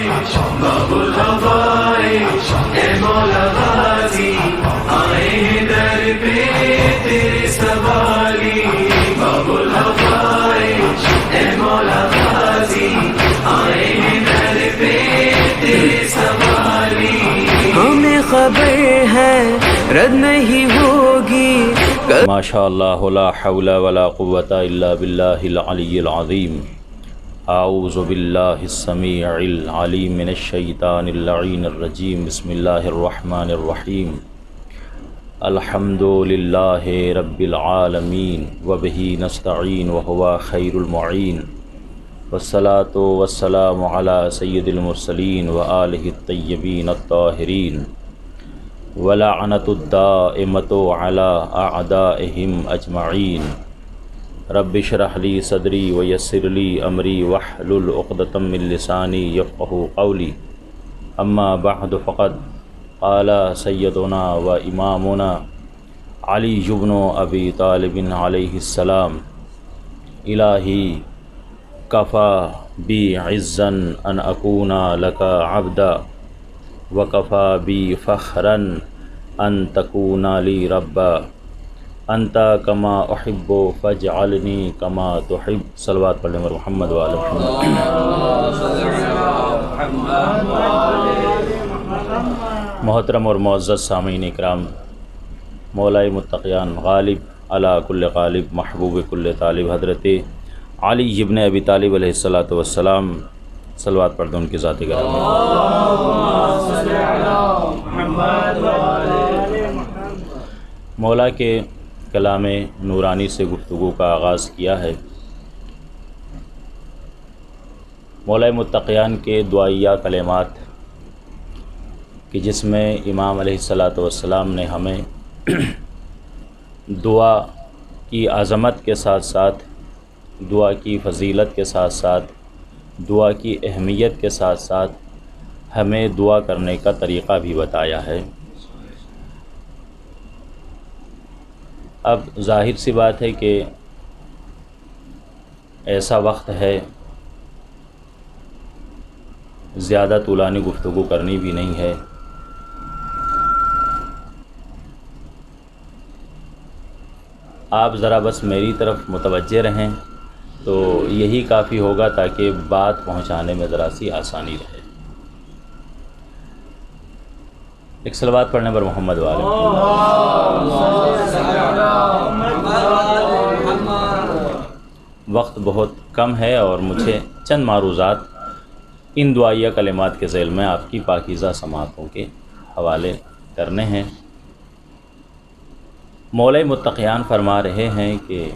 باب الحوائج اے مولا غازی آئے ہیں در پہ تیرے سوالی باب الحوائج اے مولا غازی آئے ہیں در پہ تیرے سوالی ہمیں خبر ہے رد نہیں ہوگی ماشاء اللہ لا حول ولا قوة الا باللہ العلی العظیم اعوذ باللہ السمیع العلیم من الشیطان اللعین الرجیم بسم اللہ الرحمن الرحیم الحمد للہ رب العالمین وبہ نستعین وہو خیر المعین والصلاة والسلام علی سید المرسلین وآلہ الطیبین الطاہرین ولعنت الدائمۃ علی اعدائہم اجمعین رب اشرح لی صدری ویسر لی امری واحلل عقدۃ من لسانی یفقہوا قولی اما بعد فقد قال سیدنا و امامنا علی بن ابی طالب علیہ السلام الہی کفا بی عزا ان اکون لک عبدا وکفا بی فخرا ان تکون لی ربا انت کما احب فاجعلنی کما تحب صلوات پڑھنے پر محمد وآل محمد۔ محترم اور معزز سامعین اکرام، مولائے متقیان غالب علی کل غالب محبوب کل طالب حضرت علی بن ابی طالب علیہ السلام صلوات پڑھ دیں ان کی ذات گرامی۔ مولا کے کلام نورانی سے گفتگو کا آغاز کیا ہے۔ مولا متقیان کے دعائیہ کلمات کہ جس میں امام علیہ السلام نے ہمیں دعا کی عظمت کے ساتھ ساتھ، دعا کی فضیلت کے ساتھ ساتھ، دعا کی اہمیت کے ساتھ ساتھ ہمیں دعا کرنے کا طریقہ بھی بتایا ہے۔ اب ظاہر سی بات ہے کہ ایسا وقت ہے، زیادہ طولانی گفتگو کرنی بھی نہیں ہے۔ آپ ذرا بس میری طرف متوجہ رہیں تو یہی کافی ہوگا تاکہ بات پہنچانے میں ذرا سی آسانی رہے۔ ایک صلوات پڑھنے پر محمد والے۔ وقت بہت کم ہے اور مجھے چند معروضات ان دعائیہ کلمات کے ذیل میں آپ کی پاکیزہ سماعتوں کے حوالے کرنے ہیں۔ مولا متقیان فرما رہے ہیں کہ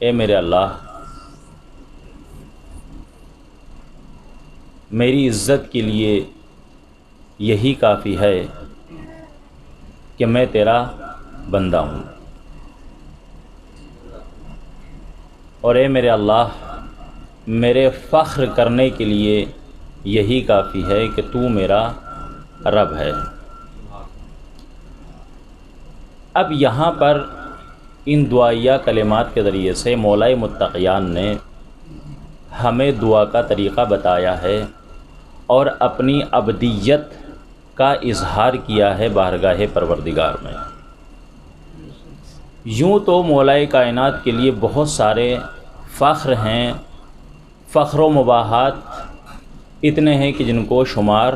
اے میرے اللہ، میری عزت کے لیے یہی کافی ہے کہ میں تیرا بندہ ہوں، اور اے میرے اللہ، میرے فخر کرنے کے لیے یہی کافی ہے کہ تو میرا رب ہے۔ اب یہاں پر ان دعائیہ کلمات کے ذریعے سے مولا متقیان نے ہمیں دعا کا طریقہ بتایا ہے اور اپنی عبدیت کا اظہار کیا ہے بارگاہ پروردگار میں۔ یوں تو مولا کائنات کے لیے بہت سارے فخر ہیں، فخر و مباحات اتنے ہیں کہ جن کو شمار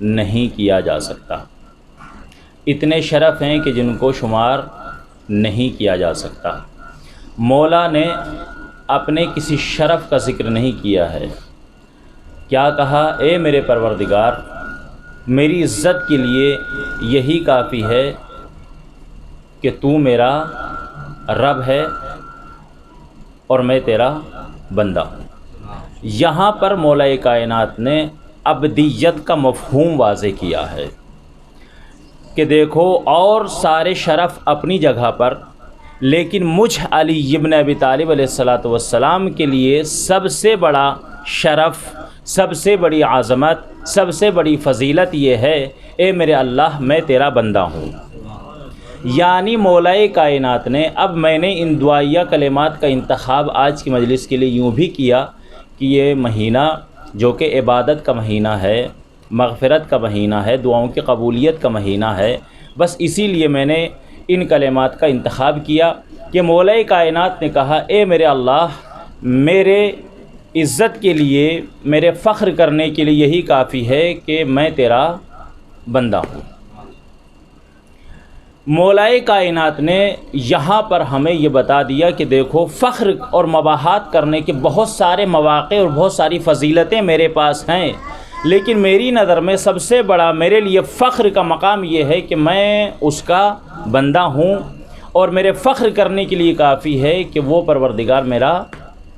نہیں کیا جا سکتا، اتنے شرف ہیں کہ جن کو شمار نہیں کیا جا سکتا۔ مولا نے اپنے کسی شرف کا ذکر نہیں کیا ہے۔ کیا کہا؟ اے میرے پروردگار، میری عزت کے لیے یہی کافی ہے کہ تو میرا رب ہے اور میں تیرا بندہ ہوں۔ یہاں پر مولا کائنات نے عبدیت کا مفہوم واضح کیا ہے کہ دیکھو اور سارے شرف اپنی جگہ پر، لیکن مجھ علی بن ابی طالب علیہ السلام کے لیے سب سے بڑا شرف، سب سے بڑی عظمت، سب سے بڑی فضیلت یہ ہے اے میرے اللہ میں تیرا بندہ ہوں۔ یعنی مولا کائنات نے، اب میں نے ان دعائیہ کلمات کا انتخاب آج کی مجلس کے لیے یوں بھی کیا کہ یہ مہینہ جو کہ عبادت کا مہینہ ہے، مغفرت کا مہینہ ہے، دعاؤں کی قبولیت کا مہینہ ہے، بس اسی لیے میں نے ان کلمات کا انتخاب کیا کہ مولا کائنات نے کہا اے میرے اللہ، میرے عزت کے لیے، میرے فخر کرنے کے لیے یہی کافی ہے کہ میں تیرا بندہ ہوں۔ مولا کائنات نے یہاں پر ہمیں یہ بتا دیا کہ دیکھو، فخر اور مباحات کرنے کے بہت سارے مواقع اور بہت ساری فضیلتیں میرے پاس ہیں، لیکن میری نظر میں سب سے بڑا میرے لیے فخر کا مقام یہ ہے کہ میں اس کا بندہ ہوں، اور میرے فخر کرنے کے لیے کافی ہے کہ وہ پروردگار میرا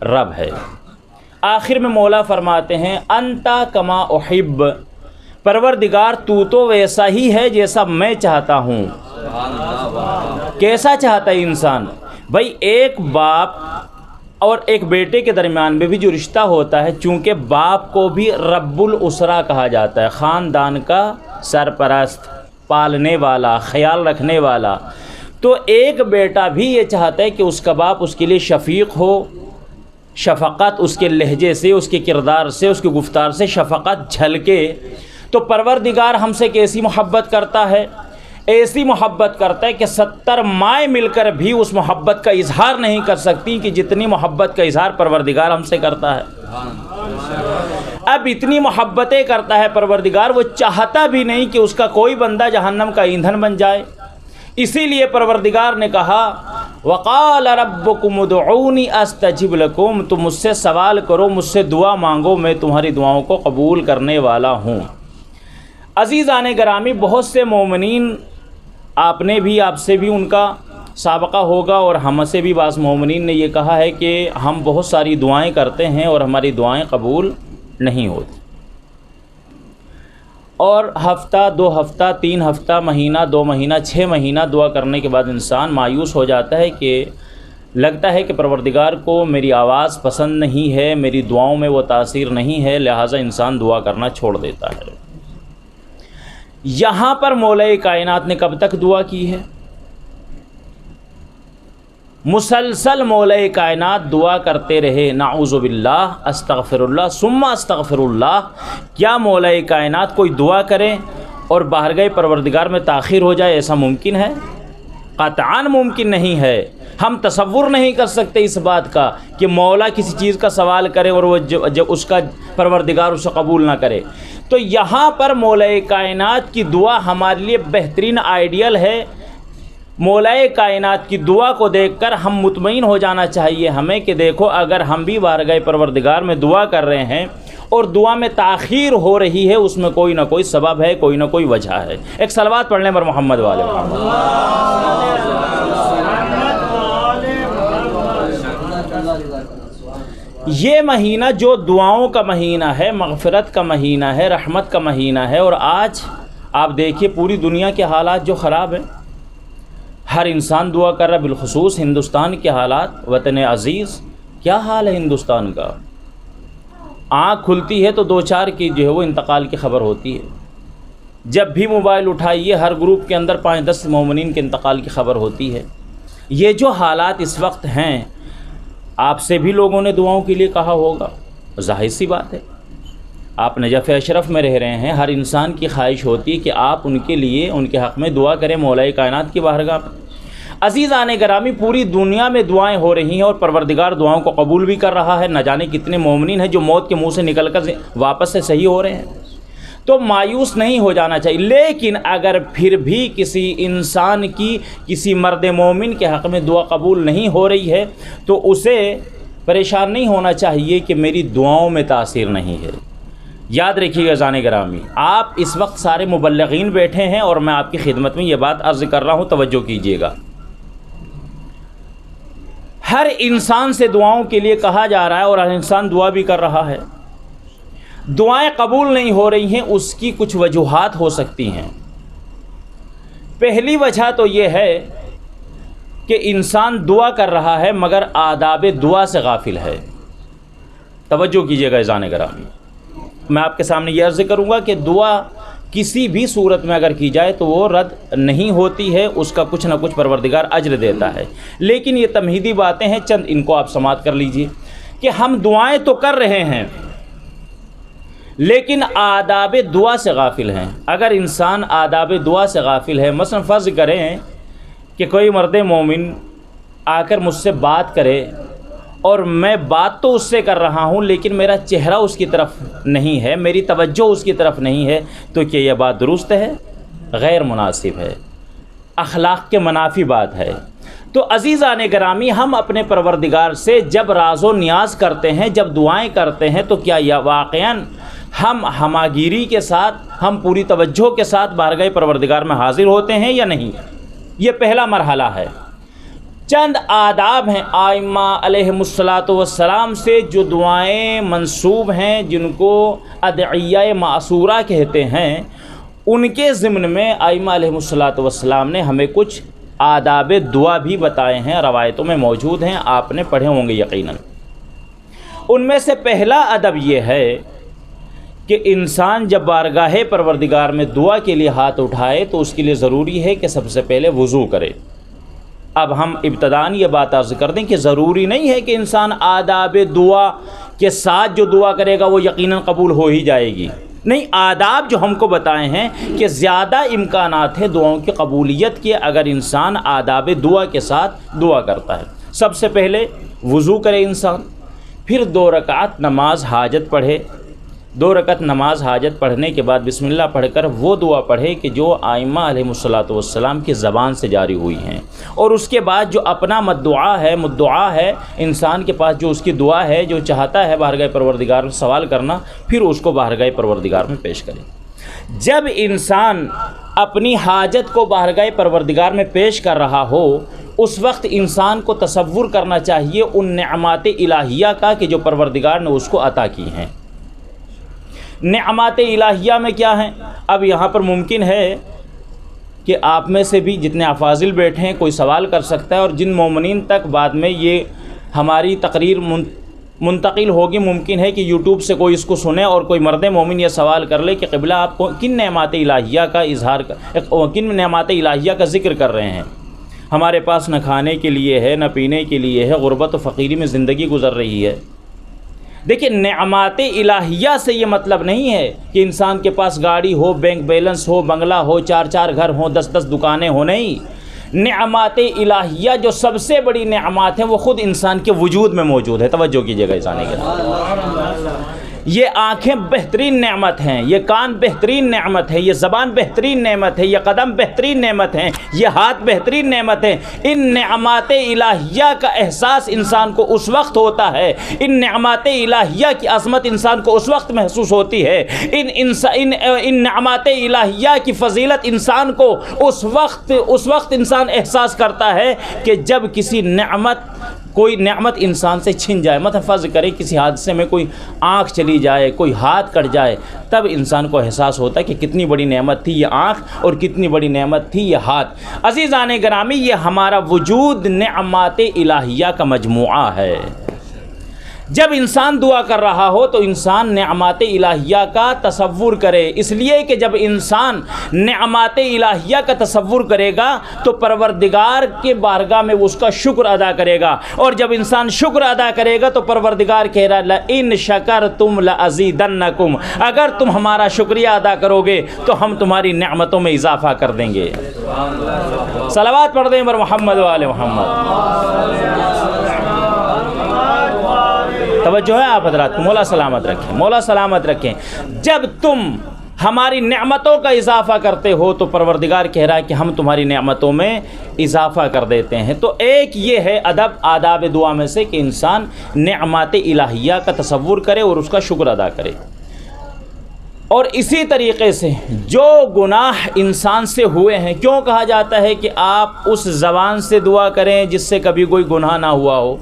رب ہے۔ آخر میں مولا فرماتے ہیں انتا کما احب، پروردگار تو ویسا ہی ہے جیسا میں چاہتا ہوں۔ کیسا چاہتا ہے انسان؟ بھائی ایک باپ اور ایک بیٹے کے درمیان میں بھی جو رشتہ ہوتا ہے، چونکہ باپ کو بھی رب الاسرہ کہا جاتا ہے، خاندان کا سرپرست، پالنے والا، خیال رکھنے والا، تو ایک بیٹا بھی یہ چاہتا ہے کہ اس کا باپ اس کے لیے شفیق ہو، شفقت اس کے لہجے سے، اس کے کردار سے، اس کی گفتار سے شفقت جھلکے۔ تو پروردگار ہم سے کیسی محبت کرتا ہے؟ ایسی محبت کرتا ہے کہ 70 مائیں مل کر بھی اس محبت کا اظہار نہیں کر سکتی کہ جتنی محبت کا اظہار پروردگار ہم سے کرتا ہے۔ اب اتنی محبتیں کرتا ہے پروردگار، وہ چاہتا بھی نہیں کہ اس کا کوئی بندہ جہنم کا ایندھن بن جائے۔ اسی لیے پروردگار نے کہا وقال ربکم ادعونی استجب لکم، تم مجھ سے سوال کرو، مجھ سے دعا مانگو، میں تمہاری دعاؤں کو قبول کرنے والا ہوں۔ عزیزان گرامی، بہت سے مومنین، آپ نے بھی، آپ سے بھی ان کا سابقہ ہوگا، اور ہم سے بھی بعض مومنین نے یہ کہا ہے کہ ہم بہت ساری دعائیں کرتے ہیں اور ہماری دعائیں قبول نہیں ہوتی، اور ہفتہ، 2 ہفتہ، 3 ہفتہ، مہینہ، 2 مہینہ، 6 مہینہ دعا کرنے کے بعد انسان مایوس ہو جاتا ہے کہ لگتا ہے کہ پروردگار کو میری آواز پسند نہیں ہے، میری دعاؤں میں وہ تاثیر نہیں ہے، لہٰذا انسان دعا کرنا چھوڑ دیتا ہے۔ یہاں پر مولا کائنات نے کب تک دعا کی ہے؟ مسلسل مولا کائنات دعا کرتے رہے، نعوذ باللہ، استغفر اللہ ثم استغفر اللہ۔ کیا مولا کائنات کوئی دعا کرے اور بارگاہ پروردگار میں تاخیر ہو جائے؟ ایسا ممکن ہے؟ قطعاً ممکن نہیں ہے۔ ہم تصور نہیں کر سکتے اس بات کا کہ مولا کسی چیز کا سوال کرے اور وہ جب اس کا پروردگار اسے قبول نہ کرے۔ تو یہاں پر مولا کائنات کی دعا ہمارے لیے بہترین آئیڈیل ہے۔ مولا کائنات کی دعا کو دیکھ کر ہم مطمئن ہو جانا چاہیے ہمیں کہ دیکھو، اگر ہم بھی بارگاہ پروردگار میں دعا کر رہے ہیں اور دعا میں تاخیر ہو رہی ہے، اس میں کوئی نہ کوئی سبب ہے، کوئی نہ کوئی وجہ ہے۔ ایک صلوات پڑھنے پر محمد والے محمد۔ یہ مہینہ جو دعاؤں کا مہینہ ہے، مغفرت کا مہینہ ہے، رحمت کا مہینہ ہے، اور آج آپ دیکھیے پوری دنیا کے حالات جو خراب ہیں، ہر انسان دعا کر رہا ہے، بالخصوص ہندوستان کے حالات، وطن عزیز، کیا حال ہے ہندوستان کا؟ آنکھ کھلتی ہے تو 2-4 کی جو ہے وہ انتقال کی خبر ہوتی ہے، جب بھی موبائل اٹھائیے ہر گروپ کے اندر 5-10 مومنین کے انتقال کی خبر ہوتی ہے۔ یہ جو حالات اس وقت ہیں، آپ سے بھی لوگوں نے دعاؤں کے لیے کہا ہوگا، ظاہر سی بات ہے، آپ نجف اشرف میں رہ رہے ہیں، ہر انسان کی خواہش ہوتی ہے کہ آپ ان کے لیے، ان کے حق میں دعا کریں مولا کائنات کی بارگاہ میں۔ عزیزان گرامی، پوری دنیا میں دعائیں ہو رہی ہیں اور پروردگار دعاؤں کو قبول بھی کر رہا ہے۔ نہ جانے کتنے مومنین ہیں جو موت کے منہ سے نکل کر واپس سے صحیح ہو رہے ہیں۔ تو مایوس نہیں ہو جانا چاہیے، لیکن اگر پھر بھی کسی انسان کی، کسی مرد مومن کے حق میں دعا قبول نہیں ہو رہی ہے تو اسے پریشان نہیں ہونا چاہیے کہ میری دعاؤں میں تاثیر نہیں ہے۔ یاد رکھیے گا عزیزان گرامی، آپ اس وقت سارے مبلغین بیٹھے ہیں اور میں آپ کی خدمت میں یہ بات عرض کر رہا ہوں، توجہ کیجیے گا۔ ہر انسان سے دعاؤں کے لیے کہا جا رہا ہے اور ہر انسان دعا بھی کر رہا ہے۔ دعائیں قبول نہیں ہو رہی ہیں، اس کی کچھ وجوہات ہو سکتی ہیں۔ پہلی وجہ تو یہ ہے کہ انسان دعا کر رہا ہے مگر آداب دعا سے غافل ہے۔ توجہ کیجیے گا عزیزان گرامی، میں آپ کے سامنے یہ عرض کروں گا کہ دعا کسی بھی صورت میں اگر کی جائے تو وہ رد نہیں ہوتی ہے، اس کا کچھ نہ کچھ پروردگار اجر دیتا ہے۔ لیکن یہ تمہیدی باتیں ہیں، چند ان کو آپ سماعت کر لیجئے کہ ہم دعائیں تو کر رہے ہیں لیکن آداب دعا سے غافل ہیں۔ اگر انسان آداب دعا سے غافل ہے، مثلا فرض کریں کہ کوئی مرد مومن آ کر مجھ سے بات کرے اور میں بات تو اس سے کر رہا ہوں لیکن میرا چہرہ اس کی طرف نہیں ہے، میری توجہ اس کی طرف نہیں ہے، تو کیا یہ بات درست ہے؟ غیر مناسب ہے، اخلاق کے منافی بات ہے۔ تو عزیزان گرامی، ہم اپنے پروردگار سے جب راز و نیاز کرتے ہیں، جب دعائیں کرتے ہیں، تو کیا یہ واقعاً ہم ہماگیری کے ساتھ، ہم پوری توجہ کے ساتھ بارگاہ پروردگار میں حاضر ہوتے ہیں یا نہیں؟ یہ پہلا مرحلہ ہے۔ چند آداب ہیں آئمہ علیہم الصلاۃ سے جو دعائیں منسوب ہیں، جن کو ادعیہ معصورہ کہتے ہیں، ان کے ضمن میں آئمہ علیہم الصلاۃ نے ہمیں کچھ آداب دعا بھی بتائے ہیں، روایتوں میں موجود ہیں، آپ نے پڑھے ہوں گے یقیناً۔ ان میں سے پہلا ادب یہ ہے کہ انسان جب بارگاہ پروردگار میں دعا کے لیے ہاتھ اٹھائے تو اس کے لیے ضروری ہے کہ سب سے پہلے وضو کرے۔ اب ہم ابتداً یہ بات عرض کر دیں کہ ضروری نہیں ہے کہ انسان آداب دعا کے ساتھ جو دعا کرے گا وہ یقیناً قبول ہو ہی جائے گی، نہیں، آداب جو ہم کو بتائے ہیں کہ زیادہ امکانات ہیں دعاؤں کی قبولیت کے اگر انسان آداب دعا کے ساتھ دعا کرتا ہے۔ سب سے پہلے وضو کرے انسان، پھر 2 رکعت نماز حاجت پڑھے، 2 رکعت نماز حاجت پڑھنے کے بعد بسم اللہ پڑھ کر وہ دعا پڑھے کہ جو آئمہ علیہم الصلاۃ کی زبان سے جاری ہوئی ہیں، اور اس کے بعد جو اپنا مدعا ہے انسان کے پاس، جو اس کی دعا ہے، جو چاہتا ہے بارگاہ پروردگار میں سوال کرنا، پھر اس کو بارگاہ پروردگار میں پیش کرے۔ جب انسان اپنی حاجت کو بارگاہ پروردگار میں پیش کر رہا ہو، اس وقت انسان کو تصور کرنا چاہیے ان نعمات الہیہ کا کہ جو پروردگار نے اس کو عطا کی ہیں۔ نعمات الہیہ میں کیا ہیں؟ اب یہاں پر ممکن ہے کہ آپ میں سے بھی جتنے افاضل بیٹھے ہیں کوئی سوال کر سکتا ہے، اور جن مومنین تک بعد میں یہ ہماری تقریر منتقل ہوگی، ممکن ہے کہ یوٹیوب سے کوئی اس کو سنے اور کوئی مرد مومن یہ سوال کر لے کہ قبلہ آپ کو کن نعمات الہیہ کا کن نعمات الہیہ کا ذکر کر رہے ہیں؟ ہمارے پاس نہ کھانے کے لیے ہے، نہ پینے کے لیے ہے، غربت و فقیری میں زندگی گزر رہی ہے۔ دیکھیں، نعمات الہیہ سے یہ مطلب نہیں ہے کہ انسان کے پاس گاڑی ہو، بینک بیلنس ہو، بنگلہ ہو، 4 گھر ہوں، 10 دکانیں ہوں، نہیں۔ نعمات الہیہ جو سب سے بڑی نعمات ہیں وہ خود انسان کے وجود میں موجود ہے۔ توجہ کیجیے گا انسان کے، یہ آنکھیں بہترین نعمت ہیں، یہ کان بہترین نعمت ہے، یہ زبان بہترین نعمت ہے، یہ قدم بہترین نعمت ہیں، یہ ہاتھ بہترین نعمت ہیں۔ ان نعمات الہیہ کا احساس انسان کو اس وقت ہوتا ہے، ان نعمات الہیہ کی عظمت انسان کو اس وقت محسوس ہوتی ہے، ان نعمات الہیہ کی فضیلت انسان کو اس وقت انسان احساس کرتا ہے کہ جب کوئی نعمت انسان سے چھن جائے۔ مثلا فرض کرے کسی حادثے میں کوئی آنکھ چلی جائے، کوئی ہاتھ کٹ جائے، تب انسان کو احساس ہوتا ہے کہ کتنی بڑی نعمت تھی یہ آنکھ اور کتنی بڑی نعمت تھی یہ ہاتھ۔ عزیزان گرامی، یہ ہمارا وجود نعمات الہیہ کا مجموعہ ہے۔ جب انسان دعا کر رہا ہو تو انسان نعمات الہیہ کا تصور کرے، اس لیے کہ جب انسان نعمات الہیہ کا تصور کرے گا تو پروردگار کے بارگاہ میں اس کا شکر ادا کرے گا، اور جب انسان شکر ادا کرے گا تو پروردگار کہہ رہا لَإِن شَكَرْتُمْ لَأَزِيدَنَّكُمْ، اگر تم ہمارا شکریہ ادا کرو گے تو ہم تمہاری نعمتوں میں اضافہ کر دیں گے۔ صلوات پڑھ دیں بر محمد و آل محمد۔ توجہ ہے آپ حضرات کو، مولا سلامت رکھیں، مولا سلامت رکھیں۔ جب تم ہماری نعمتوں کا اضافہ کرتے ہو تو پروردگار کہہ رہا ہے کہ ہم تمہاری نعمتوں میں اضافہ کر دیتے ہیں۔ تو ایک یہ ہے آداب دعا میں سے کہ انسان نعمات الہیہ کا تصور کرے اور اس کا شکر ادا کرے۔ اور اسی طریقے سے جو گناہ انسان سے ہوئے ہیں، کیوں کہا جاتا ہے کہ آپ اس زبان سے دعا کریں جس سے کبھی کوئی گناہ نہ ہوا ہو؟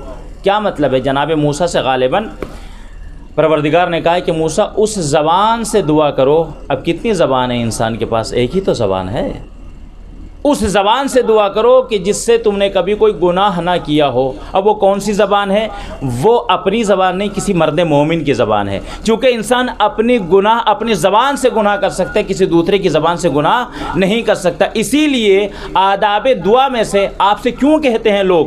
کیا مطلب ہے؟ جناب موسیٰ سے غالباً پروردگار نے کہا کہ موسیٰ اس زبان سے دعا کرو۔ اب کتنی زبان ہے انسان کے پاس؟ ایک ہی تو زبان ہے۔ اس زبان سے دعا کرو کہ جس سے تم نے کبھی کوئی گناہ نہ کیا ہو۔ اب وہ کون سی زبان ہے؟ وہ اپنی زبان نہیں، کسی مرد مومن کی زبان ہے، چونکہ انسان اپنی زبان سے گناہ کر سکتا ہے، کسی دوسرے کی زبان سے گناہ نہیں کر سکتا۔ اسی لیے آداب دعا میں سے آپ سے کیوں کہتے ہیں لوگ،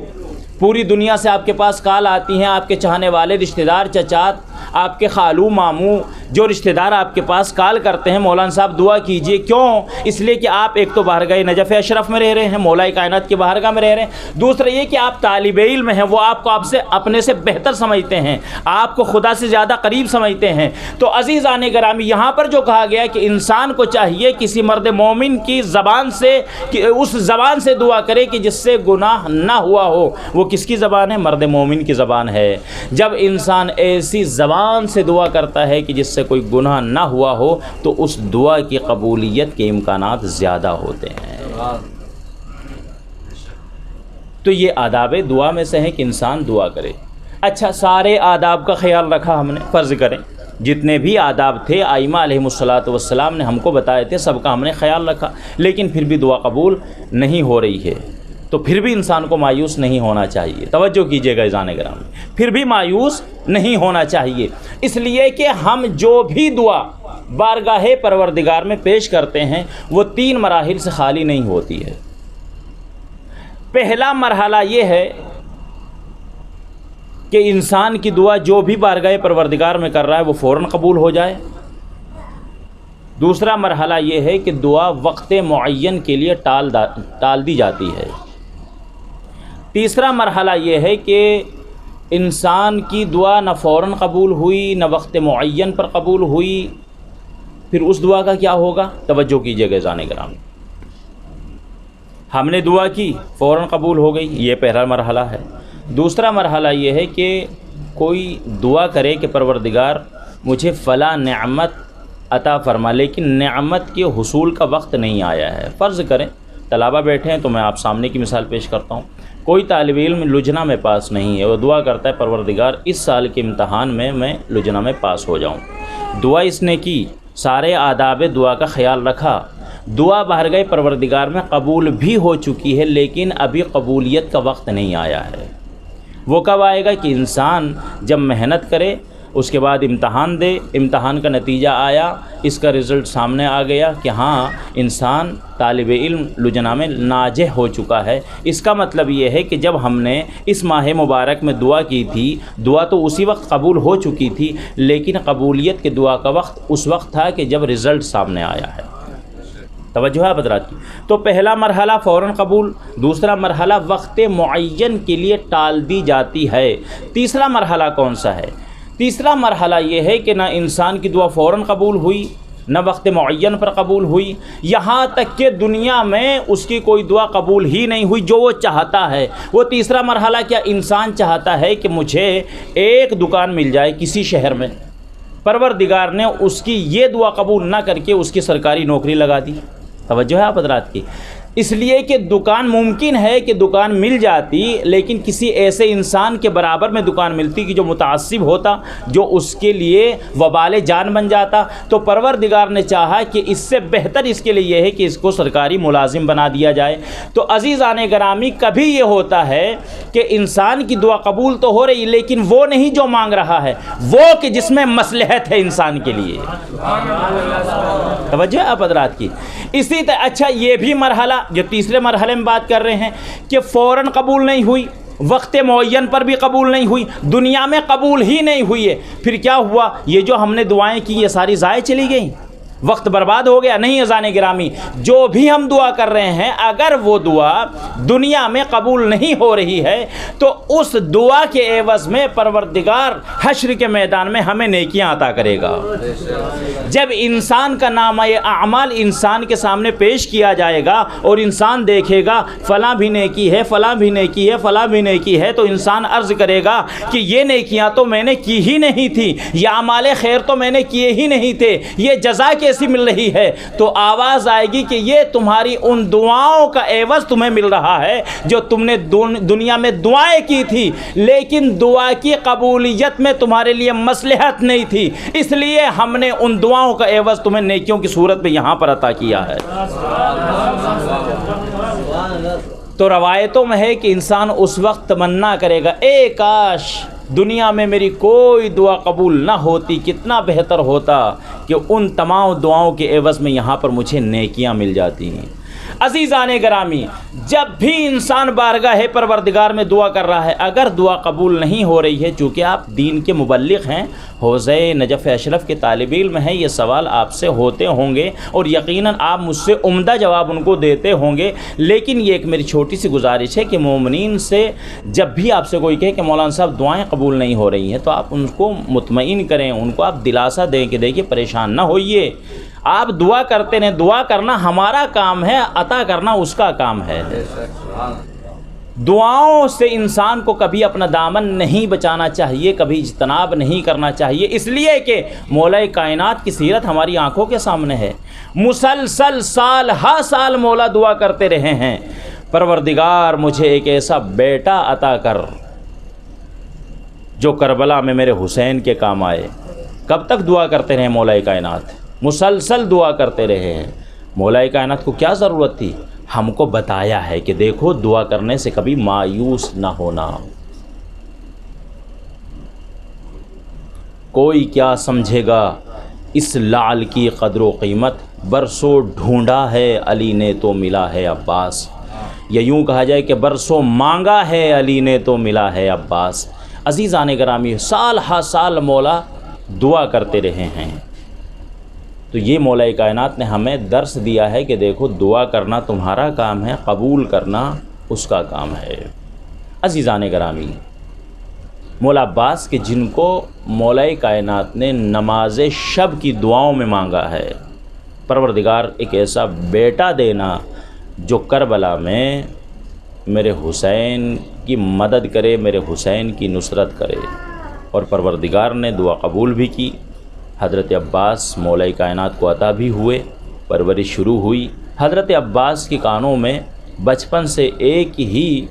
پوری دنیا سے آپ کے پاس کال آتی ہیں، آپ کے چاہنے والے رشتہ دار، چچات، آپ کے خالو ماموں جو رشتہ دار آپ کے پاس کال کرتے ہیں مولانا صاحب دعا کیجئے، کیوں؟ اس لیے کہ آپ ایک تو بارگاہ نجف اشرف میں رہ رہے ہیں، مولا کائنات کی بارگاہ میں رہ رہے ہیں، دوسرا یہ کہ آپ طالب علم ہیں، وہ آپ کو آپ سے اپنے سے بہتر سمجھتے ہیں، آپ کو خدا سے زیادہ قریب سمجھتے ہیں۔ تو عزیزان گرامی، یہاں پر جو کہا گیا کہ انسان کو چاہیے کسی مرد مومن کی زبان سے، کہ اس زبان سے دعا کرے کہ جس سے گناہ نہ ہوا ہو۔ وہ کس کی زبان ہے؟ مرد مومن کی زبان ہے۔ جب انسان ایسی زبان سے دعا کرتا ہے کہ جس سے کوئی گناہ نہ ہوا ہو تو اس دعا کی قبولیت کے امکانات زیادہ ہوتے ہیں۔ تو یہ آداب دعا میں سے ہے کہ انسان دعا کرے۔ اچھا، سارے آداب کا خیال رکھا ہم نے، فرض کریں جتنے بھی آداب تھے آئمہ علیہ الصلاۃ والسلام نے ہم کو بتائے تھے، سب کا ہم نے خیال رکھا، لیکن پھر بھی دعا قبول نہیں ہو رہی ہے، تو پھر بھی انسان کو مایوس نہیں ہونا چاہیے۔ توجہ کیجیے گا عزیزان گرامی، پھر بھی مایوس نہیں ہونا چاہیے، اس لیے کہ ہم جو بھی دعا بارگاہ پروردگار میں پیش کرتے ہیں وہ 3 مراحل سے خالی نہیں ہوتی ہے۔ پہلا مرحلہ یہ ہے کہ انسان کی دعا جو بھی بارگاہ پروردگار میں کر رہا ہے وہ فوراً قبول ہو جائے۔ دوسرا مرحلہ یہ ہے کہ دعا وقت معین کے لیے ٹال دی جاتی ہے۔ تیسرا مرحلہ یہ ہے کہ انسان کی دعا نہ فوراً قبول ہوئی نہ وقت معین پر قبول ہوئی، پھر اس دعا کا کیا ہوگا؟ توجہ کیجیے گا عزیزان گرامی، ہم نے دعا کی فوراً قبول ہو گئی، یہ پہلا مرحلہ ہے۔ دوسرا مرحلہ یہ ہے کہ کوئی دعا کرے کہ پروردگار مجھے فلاں نعمت عطا فرما، لیکن نعمت کے حصول کا وقت نہیں آیا ہے۔ فرض کریں طلبہ بیٹھے ہیں، تو میں آپ سامنے کی مثال پیش کرتا ہوں، کوئی طالب علم لجنہ میں پاس نہیں ہے، وہ دعا کرتا ہے پروردگار اس سال کے امتحان میں لجنہ میں پاس ہو جاؤں۔ دعا اس نے کی، سارے آداب دعا کا خیال رکھا، دعا بارگاہ پروردگار میں قبول بھی ہو چکی ہے، لیکن ابھی قبولیت کا وقت نہیں آیا ہے۔ وہ کب آئے گا؟ کہ انسان جب محنت کرے، اس کے بعد امتحان دے، امتحان کا نتیجہ آیا، اس کا رزلٹ سامنے آ گیا کہ ہاں انسان طالب علم لجنہ میں ناجح ہو چکا ہے۔ اس کا مطلب یہ ہے کہ جب ہم نے اس ماہ مبارک میں دعا کی تھی، دعا تو اسی وقت قبول ہو چکی تھی، لیکن قبولیت کے دعا کا وقت اس وقت تھا کہ جب رزلٹ سامنے آیا ہے۔ توجہ ہے حضرات کی؟ تو پہلا مرحلہ فوراً قبول، دوسرا مرحلہ وقت معین کے لیے ٹال دی جاتی ہے۔ تیسرا مرحلہ کون سا ہے؟ تیسرا مرحلہ یہ ہے کہ نہ انسان کی دعا فوراً قبول ہوئی نہ وقت معین پر قبول ہوئی، یہاں تک کہ دنیا میں اس کی کوئی دعا قبول ہی نہیں ہوئی جو وہ چاہتا ہے۔ وہ تیسرا مرحلہ کیا؟ انسان چاہتا ہے کہ مجھے ایک دکان مل جائے کسی شہر میں، پروردگار نے اس کی یہ دعا قبول نہ کر کے اس کی سرکاری نوکری لگا دی۔ توجہ ہے آپ حضرات کی؟ اس لیے کہ دکان ممکن ہے کہ دکان مل جاتی، لیکن کسی ایسے انسان کے برابر میں دکان ملتی کہ جو متعصب ہوتا، جو اس کے لیے وبال جان بن جاتا۔ تو پروردگار نے چاہا کہ اس سے بہتر اس کے لیے یہ ہے کہ اس کو سرکاری ملازم بنا دیا جائے۔ تو عزیزان گرامی، کبھی یہ ہوتا ہے کہ انسان کی دعا قبول تو ہو رہی، لیکن وہ نہیں جو مانگ رہا ہے، وہ کہ جس میں مصلحت ہے انسان کے لیے۔ توجہ آپ حضرات کی؟ اسی طرح اچھا یہ بھی مرحلہ جو تیسرے مرحلے میں بات کر رہے ہیں کہ فوراً قبول نہیں ہوئی، وقت معین پر بھی قبول نہیں ہوئی، دنیا میں قبول ہی نہیں ہوئی ہے، پھر کیا ہوا؟ یہ جو ہم نے دعائیں کی یہ ساری ضائع چلی گئیں، وقت برباد ہو گیا؟ نہیں عزیزان گرامی، جو بھی ہم دعا کر رہے ہیں اگر وہ دعا دنیا میں قبول نہیں ہو رہی ہے تو اس دعا کے عوض میں پروردگار حشر کے میدان میں ہمیں نیکیاں عطا کرے گا۔ جب انسان کا نامہ اعمال انسان کے سامنے پیش کیا جائے گا اور انسان دیکھے گا فلاں بھی نیکی ہے، فلاں بھی نیکی ہے، فلاں بھی نیکی ہے، تو انسان عرض کرے گا کہ یہ نیکیاں تو میں نے کی ہی نہیں تھی، یہ اعمال خیر تو میں نے کیے ہی نہیں تھے، یہ جزا کیسی مل رہی ہے؟ تو آواز آئے گی کہ یہ تمہاری ان دعاؤں کا عوض تمہیں مل رہا ہے جو تم نے دنیا میں دعائیں کی تھی، لیکن دعا کی قبولیت میں تمہارے لیے مصلحت نہیں تھی، اس لیے ہم نے ان دعاؤں کا عوض تمہیں نیکیوں کی صورت میں یہاں پر عطا کیا ہے۔ تو روایتوں میں ہے کہ انسان اس وقت تمنا کرے گا، اے کاش دنیا میں میری کوئی دعا قبول نہ ہوتی، کتنا بہتر ہوتا کہ ان تمام دعاؤں کے عوض میں یہاں پر مجھے نیکیاں مل جاتی ہیں۔ عزیزان گرامی، جب بھی انسان بارگاہ پروردگار میں دعا کر رہا ہے، اگر دعا قبول نہیں ہو رہی ہے، چونکہ آپ دین کے مبلغ ہیں، حوزہ نجف اشرف کے طالب علم ہیں، یہ سوال آپ سے ہوتے ہوں گے اور یقیناً آپ مجھ سے عمدہ جواب ان کو دیتے ہوں گے، لیکن یہ ایک میری چھوٹی سی گزارش ہے کہ مومنین سے جب بھی آپ سے کوئی کہے کہ مولانا صاحب دعائیں قبول نہیں ہو رہی ہیں، تو آپ ان کو مطمئن کریں، ان کو آپ دلاسا دیں کہ دیکھیے پریشان نہ ہوئیے، آپ دعا کرتے رہیں، دعا کرنا ہمارا کام ہے، عطا کرنا اس کا کام ہے۔ دعاؤں سے انسان کو کبھی اپنا دامن نہیں بچانا چاہیے، کبھی اجتناب نہیں کرنا چاہیے، اس لیے کہ مولا کائنات کی سیرت ہماری آنکھوں کے سامنے ہے۔ مسلسل سال ہر سال مولا دعا کرتے رہے ہیں، پروردگار مجھے ایک ایسا بیٹا عطا کر جو کربلا میں میرے حسین کے کام آئے۔ کب تک دعا کرتے رہے مولا کائنات؟ مسلسل دعا کرتے رہے ہیں۔ مولا کائنات کو کیا ضرورت تھی؟ ہم کو بتایا ہے کہ دیکھو دعا کرنے سے کبھی مایوس نہ ہونا۔ کوئی کیا سمجھے گا اس لعل کی قدر و قیمت، برسوں ڈھونڈا ہے علی نے تو ملا ہے عباس، یا یوں کہا جائے کہ برسوں مانگا ہے علی نے تو ملا ہے عباس۔ عزیزان گرامی، سال ہر سال مولا دعا کرتے رہے ہیں، تو یہ مولا کائنات نے ہمیں درس دیا ہے کہ دیکھو دعا کرنا تمہارا کام ہے، قبول کرنا اس کا کام ہے۔ عزیزان گرامی، مولا عباس کہ جن کو مولا کائنات نے نماز شب کی دعاؤں میں مانگا ہے، پروردگار ایک ایسا بیٹا دینا جو کربلا میں میرے حسین کی مدد کرے، میرے حسین کی نصرت کرے، اور پروردگار نے دعا قبول بھی کی۔ حضرت عباس مولا کائنات کو عطا بھی ہوئے، پرورش شروع ہوئی۔ حضرت عباس کے کانوں میں بچپن سے ایک ہی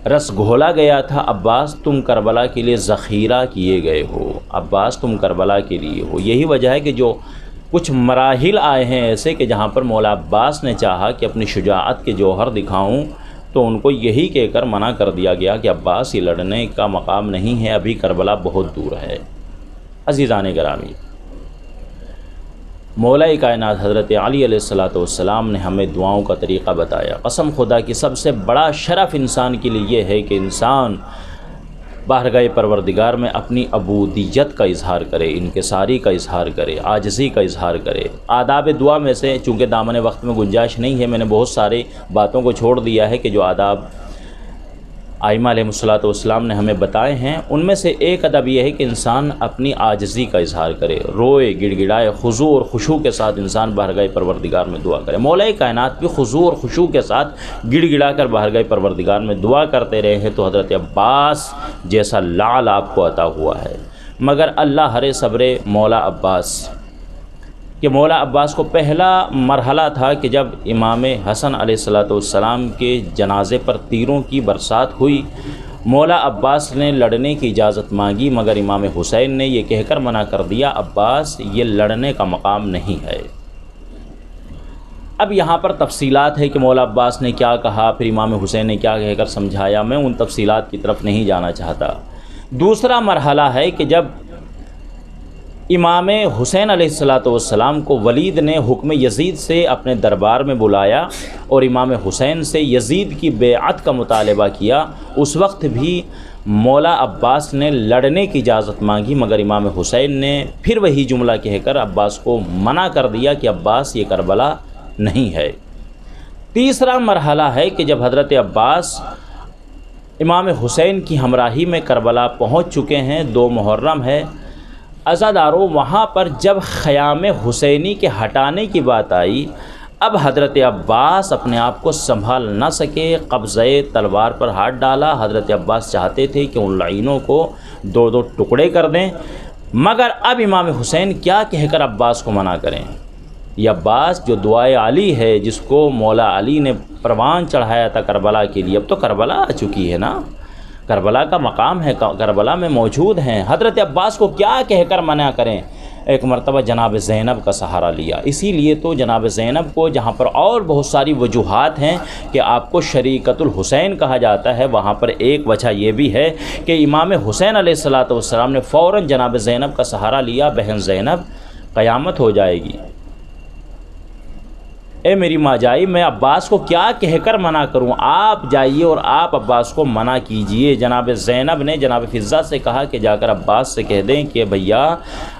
رس گھولا گیا تھا، عباس تم کربلا کے لیے ذخیرہ کیے گئے ہو، عباس تم کربلا کے لیے ہو۔ یہی وجہ ہے کہ جو کچھ مراحل آئے ہیں ایسے کہ جہاں پر مولا عباس نے چاہا کہ اپنی شجاعت کے جوہر دکھاؤں، تو ان کو یہی کہہ کر منع کر دیا گیا کہ عباس یہ لڑنے کا مقام نہیں ہے، ابھی کربلا بہت دور ہے۔ عزیزان گرامی، مولا کائنات حضرت علی علیہ السلام نے ہمیں دعاؤں کا طریقہ بتایا۔ قسم خدا کی سب سے بڑا شرف انسان کے لیے یہ ہے کہ انسان بارگاہ پروردگار میں اپنی عبودیت کا اظہار کرے، انکساری کا اظہار کرے، عاجزی کا اظہار کرے۔ آداب دعا میں سے چونکہ دامن وقت میں گنجائش نہیں ہے، میں نے بہت سارے باتوں کو چھوڑ دیا ہے کہ جو آداب آئمہ علیہ السلام نے ہمیں بتائے ہیں، ان میں سے ایک ادب یہ ہے کہ انسان اپنی عاجزی کا اظہار کرے، روئے، گڑ گڑائے، خضوع اور خشوع کے ساتھ انسان بارگاہ پروردگار میں دعا کرے۔ مولا کائنات بھی خضوع اور خشوع کے ساتھ گڑ گڑا کر بارگاہ پروردگار میں دعا کرتے رہے ہیں، تو حضرت عباس جیسا لعل آپ کو عطا ہوا ہے۔ مگر اللہ ہرے صبرے مولا عباس کہ مولا عباس کو پہلا مرحلہ تھا کہ جب امام حسن علیہ السلام کے جنازے پر تیروں کی برسات ہوئی، مولا عباس نے لڑنے کی اجازت مانگی، مگر امام حسین نے یہ کہہ کر منع کر دیا، عباس یہ لڑنے کا مقام نہیں ہے۔ اب یہاں پر تفصیلات ہے کہ مولا عباس نے کیا کہا، پھر امام حسین نے کیا کہہ کر سمجھایا، میں ان تفصیلات کی طرف نہیں جانا چاہتا۔ دوسرا مرحلہ ہے کہ جب امام حسین علیہ السلام کو ولید نے حکم یزید سے اپنے دربار میں بلایا اور امام حسین سے یزید کی بیعت کا مطالبہ کیا، اس وقت بھی مولا عباس نے لڑنے کی اجازت مانگی، مگر امام حسین نے پھر وہی جملہ کہہ کر عباس کو منع کر دیا کہ عباس یہ کربلا نہیں ہے۔ تیسرا مرحلہ ہے کہ جب حضرت عباس امام حسین کی ہمراہی میں کربلا پہنچ چکے ہیں، 2 محرم ہے، عزاداروں وہاں پر جب خیام حسینی کے ہٹانے کی بات آئی، اب حضرت عباس اپنے آپ کو سنبھال نہ سکے، قبضہ تلوار پر ہاتھ ڈالا۔ حضرت عباس چاہتے تھے کہ ان لعینوں کو 2 ٹکڑے کر دیں، مگر اب امام حسین کیا کہہ کر عباس کو منع کریں؟ یہ عباس جو دعائے علی ہے، جس کو مولا علی نے پروان چڑھایا تھا کربلا کے لیے، اب تو کربلا آ چکی ہے نا، کربلا کا مقام ہے، کربلا میں موجود ہیں، حضرت عباس کو کیا کہہ کر منع کریں؟ ایک مرتبہ جناب زینب کا سہارا لیا۔ اسی لیے تو جناب زینب کو، جہاں پر اور بہت ساری وجوہات ہیں کہ آپ کو شریکت الحسین کہا جاتا ہے، وہاں پر ایک وجہ یہ بھی ہے کہ امام حسین علیہ السلام نے فوراً جناب زینب کا سہارا لیا، بہن زینب قیامت ہو جائے گی، اے میری ماں جائی میں عباس کو کیا کہہ کر منع کروں، آپ جائیے اور آپ عباس کو منع کیجئے۔ جناب زینب نے جناب فضہ سے کہا کہ جا کر عباس سے کہہ دیں کہ بھیا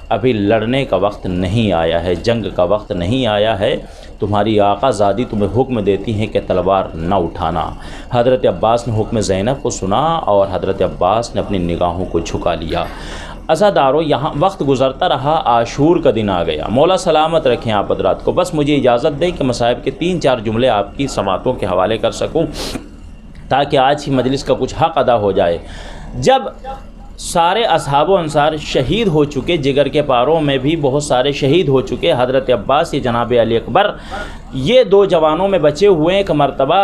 ابھی لڑنے کا وقت نہیں آیا ہے، جنگ کا وقت نہیں آیا ہے، تمہاری آقا زادی تمہیں حکم دیتی ہیں کہ تلوار نہ اٹھانا۔ حضرت عباس نے حکم زینب کو سنا اور حضرت عباس نے اپنی نگاہوں کو جھکا لیا۔ عزادارو یہاں وقت گزرتا رہا، عاشور کا دن آ گیا۔ مولا سلامت رکھیں آپ حضرات کو۔ بس مجھے اجازت دیں کہ مصائب کے 3-4 جملے آپ کی سماعتوں کے حوالے کر سکوں تاکہ آج کی مجلس کا کچھ حق ادا ہو جائے۔ جب سارے اصحاب و انصار شہید ہو چکے، جگر کے پاروں میں بھی بہت سارے شہید ہو چکے، حضرت عباس یہ جناب علی اکبر یہ 2 جوانوں میں بچے ہوئے۔ ایک مرتبہ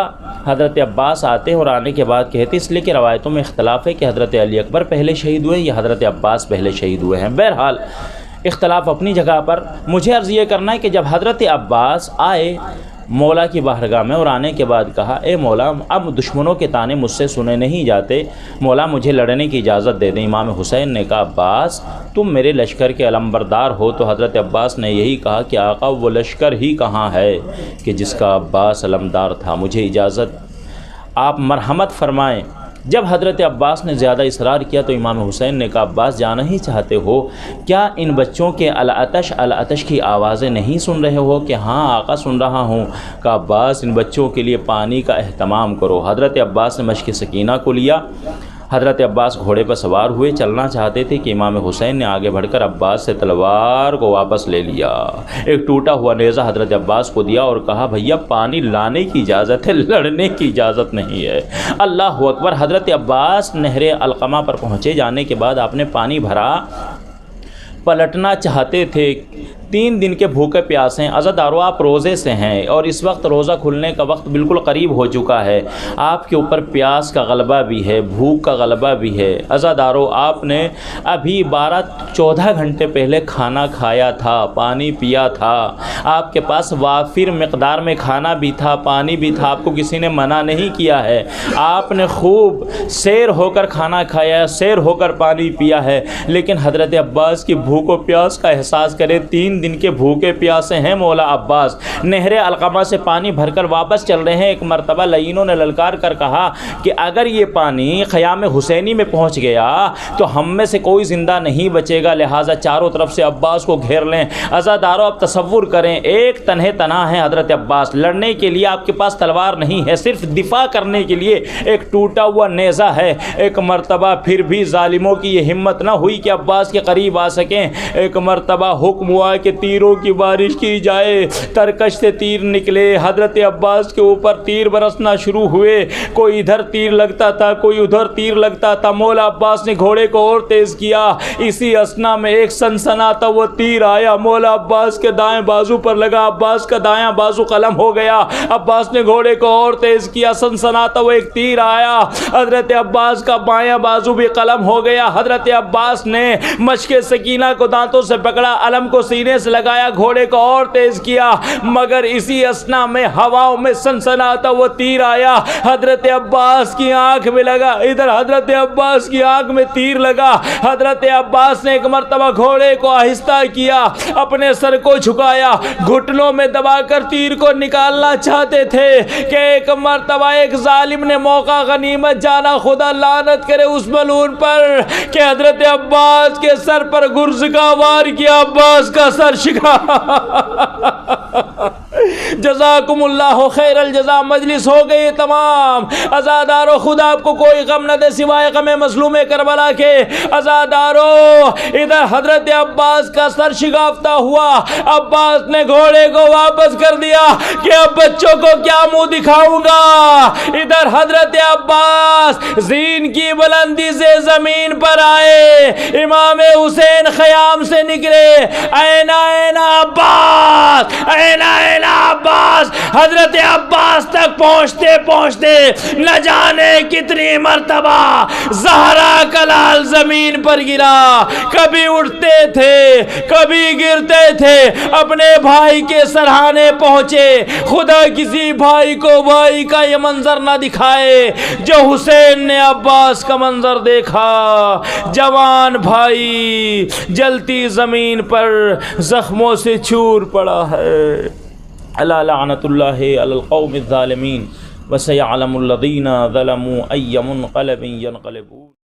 حضرت عباس آتے اور آنے کے بعد کہتے، اس لیے کہ روایتوں میں اختلاف ہے کہ حضرت علی اکبر پہلے شہید ہوئے یا حضرت عباس پہلے شہید ہوئے ہیں۔ بہرحال اختلاف اپنی جگہ پر۔ مجھے عرض یہ کرنا ہے کہ جب حضرت عباس آئے مولا کی بارگاہ میں اور آنے کے بعد کہا، اے مولا اب دشمنوں کے طعنے مجھ سے سنے نہیں جاتے، مولا مجھے لڑنے کی اجازت دے دیں۔ امام حسین نے کہا، عباس تم میرے لشکر کے علمبردار ہو۔ تو حضرت عباس نے یہی کہا کہ آقا وہ لشکر ہی کہاں ہے کہ جس کا عباس علمدار تھا، مجھے اجازت، آپ مرحمت فرمائیں۔ جب حضرت عباس نے زیادہ اصرار کیا تو امام حسین نے کہا، عباس جانا ہی چاہتے ہو، کیا ان بچوں کے العطش العطش کی آوازیں نہیں سن رہے ہو؟ کہ ہاں آقا سن رہا ہوں۔ کہا، عباس ان بچوں کے لیے پانی کا اہتمام کرو۔ حضرت عباس نے مشک سکینہ کو لیا۔ حضرت عباس گھوڑے پر سوار ہوئے، چلنا چاہتے تھے کہ امام حسین نے آگے بڑھ کر عباس سے تلوار کو واپس لے لیا، ایک ٹوٹا ہوا نیزہ حضرت عباس کو دیا اور کہا، بھیا پانی لانے کی اجازت ہے، لڑنے کی اجازت نہیں ہے۔ اللہ اکبر۔ حضرت عباس نہر علقمہ پر پہنچے، جانے کے بعد آپ نے پانی بھرا، پلٹنا چاہتے تھے، 3 دن کے بھوکے پیاسے ہیں۔ عزادارو آپ روزے سے ہیں اور اس وقت روزہ کھلنے کا وقت بالکل قریب ہو چکا ہے، آپ کے اوپر پیاس کا غلبہ بھی ہے، بھوک کا غلبہ بھی ہے۔ عزادارو آپ نے ابھی 12-14 گھنٹے پہلے کھانا کھایا تھا، پانی پیا تھا، آپ کے پاس وافر مقدار میں کھانا بھی تھا، پانی بھی تھا، آپ کو کسی نے منع نہیں کیا ہے، آپ نے خوب سیر ہو کر کھانا کھایا، سیر ہو کر پانی پیا ہے۔ لیکن حضرت عباس کی بھوک و پیاس کا احساس کرے، 3 دن کے بھوکے پیاسے ہیں مولا عباس، نہر علقمہ سے پانی بھر کر واپس چل رہے ہیں۔ ایک مرتبہ لعینوں نے للکار کر کہا کہ اگر یہ پانی خیام حسینی میں پہنچ گیا تو ہم میں سے کوئی زندہ نہیں بچے گا، لہٰذا چاروں طرف سے عباس کو گھیر لیں۔ عزادارو اب تصور کریں، ایک تنہے تنہا ہے حضرت عباس، لڑنے کے لیے آپ کے پاس تلوار نہیں ہے، صرف دفاع کرنے کے لیے ایک ٹوٹا ہوا نیزہ ہے۔ ایک مرتبہ پھر بھی ظالموں کی یہ ہمت نہ ہوئی کہ عباس کے قریب آ سکیں۔ ایک مرتبہ حکم ہوا کہ تیروں کی بارش کی جائے، ترکش سے تیر نکلے، حضرت عباس کے اوپر تیر برسنا شروع ہوئے، کوئی ادھر تیر لگتا تھا، کوئی ادھر تیر لگتا تھا۔ مولا عباس نے گھوڑے کو اور تیز کیا، اسی اسنا میں ایک سنسناتا وہ تیر آیا، مولا عباس کے دائیں بازو پر لگا، عباس کا دایاں بازو قلم ہو گیا۔ عباس نے گھوڑے کو اور تیز کیا، سنسناتا وہ ایک تیر آیا، حضرت عباس کا بایاں بازو بھی قلم ہو گیا۔ حضرت عباس نے مشک سکینہ کو دانتوں سے پکڑا، علم کو سینے سے لگایا، گھوڑے کو اور تیز کیا، مگر اسی اسنا میں ہواؤں میں سنسناتا وہ تیر آیا، حضرت عباس کی آنکھ میں لگا۔ ادھر حضرت عباس کی آنکھ میں تیر لگا۔ حضرت عباس نے ایک مرتبہ گھوڑے کو آہستہ کیا، اپنے سر کو جھکایا، گھٹنوں میں دبا کر تیر کو نکالنا چاہتے تھے کہ ایک مرتبہ ایک ظالم نے موقع غنیمت جانا، خدا لعنت کرے اس ملعون پر، کہ حضرت عباس کے سر پر گرز کا وار کیا، عباس کا سر شکا۔ جزاکم اللہ خیر الجزا۔ مجلس ہو گئی تمام۔ عزادارو خدا آپ کو کوئی غم نہ دے سوائے غم مظلوم کربلا کے۔ عزادارو ادھر حضرت عباس کا سر شگافتہ ہوا، عباس نے گھوڑے کو واپس کر دیا کہ اب بچوں کو کیا منہ دکھاؤں گا۔ ادھر حضرت عباس زین کی بلندی سے زمین پر آئے، امام حسین خیام سے نکلے، اینا اینا عباس، اینا اینا عباس۔ حضرت عباس تک پہنچتے پہنچتے نہ جانے کتنی مرتبہ زہرا کا لال زمین پر گرا، کبھی اٹھتے تھے کبھی گرتے تھے، اپنے بھائی کے سرہانے پہنچے۔ خدا کسی بھائی کو بھائی کا یہ منظر نہ دکھائے جو حسین نے عباس کا منظر دیکھا، جوان بھائی جلتی زمین پر زخموں سے چور پڑا ہے۔ الا لعنۃ اللہ علی القوم الظالمین وسيعلم الذين ظلموا أي منقلب ينقلبون.